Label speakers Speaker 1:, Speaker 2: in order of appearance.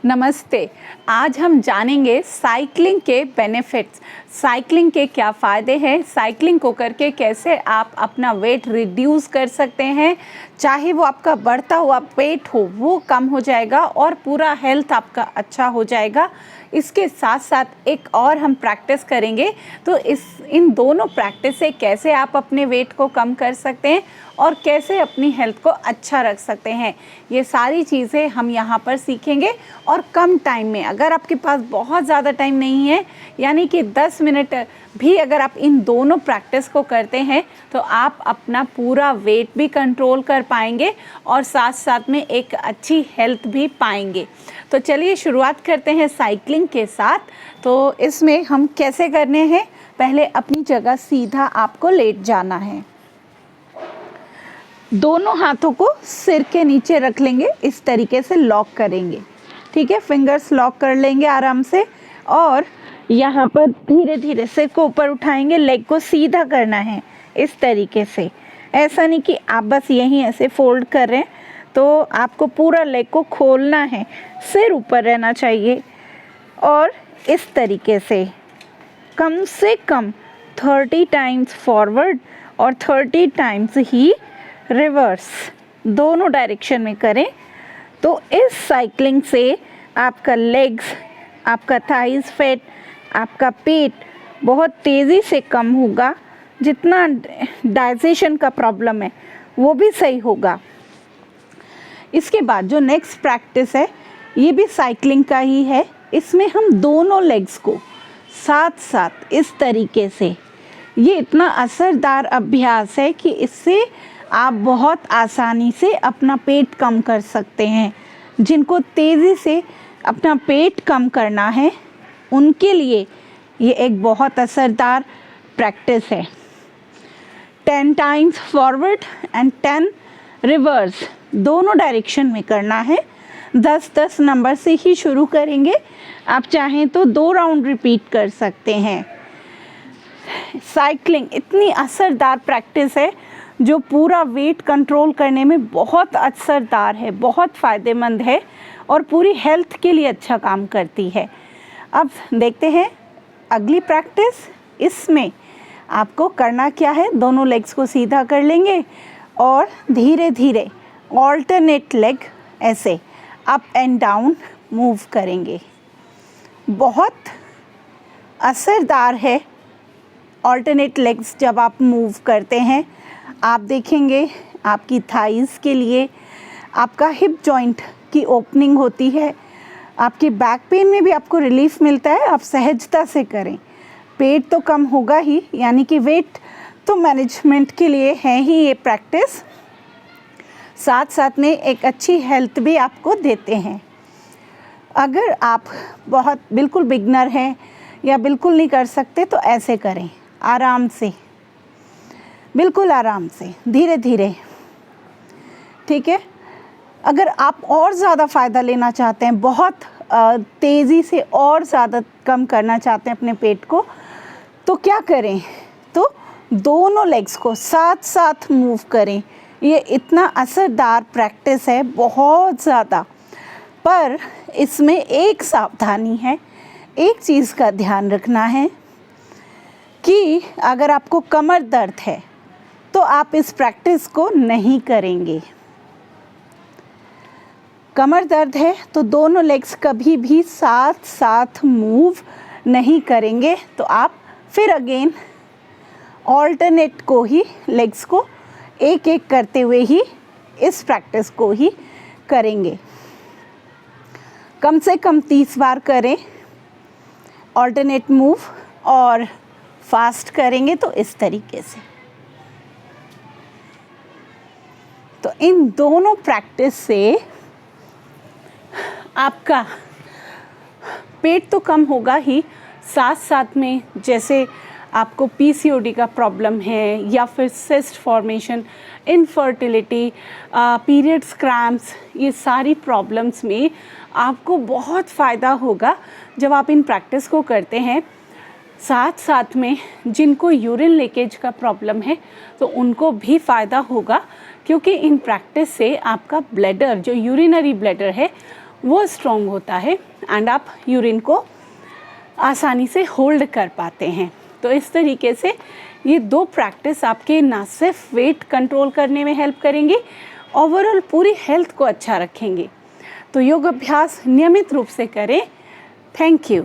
Speaker 1: नमस्ते। आज हम जानेंगे साइकिलिंग के बेनिफिट्स। साइकिलिंग के क्या फ़ायदे हैं, साइकिलिंग को करके कैसे आप अपना वेट रिड्यूस कर सकते हैं, चाहे वो आपका बढ़ता हुआ पेट हो वो कम हो जाएगा और पूरा हेल्थ आपका अच्छा हो जाएगा। इसके साथ साथ एक और हम प्रैक्टिस करेंगे, तो इन दोनों प्रैक्टिस से कैसे आप अपने वेट को कम कर सकते हैं और कैसे अपनी हेल्थ को अच्छा रख सकते हैं, ये सारी चीज़ें हम यहाँ पर सीखेंगे और कम टाइम में। अगर आपके पास बहुत ज़्यादा टाइम नहीं है, यानी कि 10 मिनट भी अगर आप इन दोनों प्रैक्टिस को करते हैं तो आप अपना पूरा वेट भी कंट्रोल कर पाएंगे और साथ साथ में एक अच्छी हेल्थ भी पाएंगे। तो चलिए शुरुआत करते हैं साइकिलिंग के साथ। तो इसमें हम कैसे करने हैं, पहले अपनी जगह सीधा आपको लेट जाना है। दोनों हाथों को सिर के नीचे रख लेंगे, इस तरीके से लॉक करेंगे। ठीक है, फिंगर्स लॉक कर लेंगे आराम से और यहाँ पर धीरे धीरे सिर को ऊपर उठाएंगे। लेग को सीधा करना है इस तरीके से, ऐसा नहीं कि आप बस यहीं ऐसे फोल्ड कर रहे हैं, तो आपको पूरा लेग को खोलना है, सिर ऊपर रहना चाहिए। और इस तरीके से कम 30 टाइम्स फॉरवर्ड और 30 टाइम्स ही रिवर्स, दोनों डायरेक्शन में करें। तो इस साइकिलिंग से आपका लेग्स, आपका थाइस फैट, आपका पेट बहुत तेज़ी से कम होगा। जितना डाइजेशन का प्रॉब्लम है वो भी सही होगा। इसके बाद जो नेक्स्ट प्रैक्टिस है ये भी साइकिलिंग का ही है। इसमें हम दोनों लेग्स को साथ साथ इस तरीके से, ये इतना असरदार अभ्यास है कि इससे आप बहुत आसानी से अपना पेट कम कर सकते हैं। जिनको तेज़ी से अपना पेट कम करना है उनके लिए ये एक बहुत असरदार प्रैक्टिस है। 10 टाइम्स फॉरवर्ड एंड 10 रिवर्स, दोनों डायरेक्शन में करना है। 10-10 नंबर से ही शुरू करेंगे, आप चाहें तो 2 राउंड रिपीट कर सकते हैं। साइकिलिंग इतनी असरदार प्रैक्टिस है जो पूरा वेट कंट्रोल करने में बहुत असरदार है, बहुत फ़ायदेमंद है और पूरी हेल्थ के लिए अच्छा काम करती है। अब देखते हैं अगली प्रैक्टिस। इसमें आपको करना क्या है, दोनों लेग्स को सीधा कर लेंगे और धीरे धीरे ऑल्टरनेट लेग ऐसे अप एंड डाउन मूव करेंगे। बहुत असरदार है ऑल्टरनेट लेग्स जब आप मूव करते हैं। आप देखेंगे आपकी थाइज़ के लिए, आपका हिप जॉइंट की ओपनिंग होती है, आपकी बैक पेन में भी आपको रिलीफ मिलता है। आप सहजता से करें, पेट तो कम होगा ही, यानी कि वेट तो मैनेजमेंट के लिए है ही ये प्रैक्टिस, साथ साथ में एक अच्छी हेल्थ भी आपको देते हैं। अगर आप बहुत बिल्कुल बिगनर हैं या बिल्कुल नहीं कर सकते तो ऐसे करें, आराम से, बिल्कुल आराम से, धीरे धीरे। ठीक है, अगर आप और ज़्यादा फ़ायदा लेना चाहते हैं, बहुत तेज़ी से और ज़्यादा कम करना चाहते हैं अपने पेट को, तो क्या करें, तो दोनों लेग्स को साथ साथ मूव करें। ये इतना असरदार प्रैक्टिस है, बहुत ज़्यादा। पर इसमें एक सावधानी है, एक चीज़ का ध्यान रखना है कि अगर आपको कमर दर्द है तो आप इस प्रैक्टिस को नहीं करेंगे। कमर दर्द है तो दोनों लेग्स कभी भी साथ साथ मूव नहीं करेंगे। तो आप फिर अगेन ऑल्टरनेट को ही, लेग्स को एक एक करते हुए ही इस प्रैक्टिस को ही करेंगे। कम से कम 30 बार करें ऑल्टरनेट मूव, और फास्ट करेंगे तो इस तरीके से। तो इन दोनों प्रैक्टिस से आपका पेट तो कम होगा ही, साथ साथ में जैसे आपको पीसीओडी का प्रॉब्लम है या फिर cyst formation, infertility, periods cramps, ये सारी प्रॉब्लम्स में आपको बहुत फ़ायदा होगा जब आप इन प्रैक्टिस को करते हैं। साथ साथ में जिनको यूरिन लीकेज का प्रॉब्लम है तो उनको भी फ़ायदा होगा, क्योंकि इन प्रैक्टिस से आपका ब्लैडर, जो यूरिनरी ब्लैडर है, वो स्ट्रॉन्ग होता है एंड आप यूरिन को आसानी से होल्ड कर पाते हैं। तो इस तरीके से ये 2 प्रैक्टिस आपके ना सिर्फ वेट कंट्रोल करने में हेल्प करेंगी, ओवरऑल पूरी हेल्थ को अच्छा रखेंगे। तो योग अभ्यास नियमित रूप से करें। Thank you.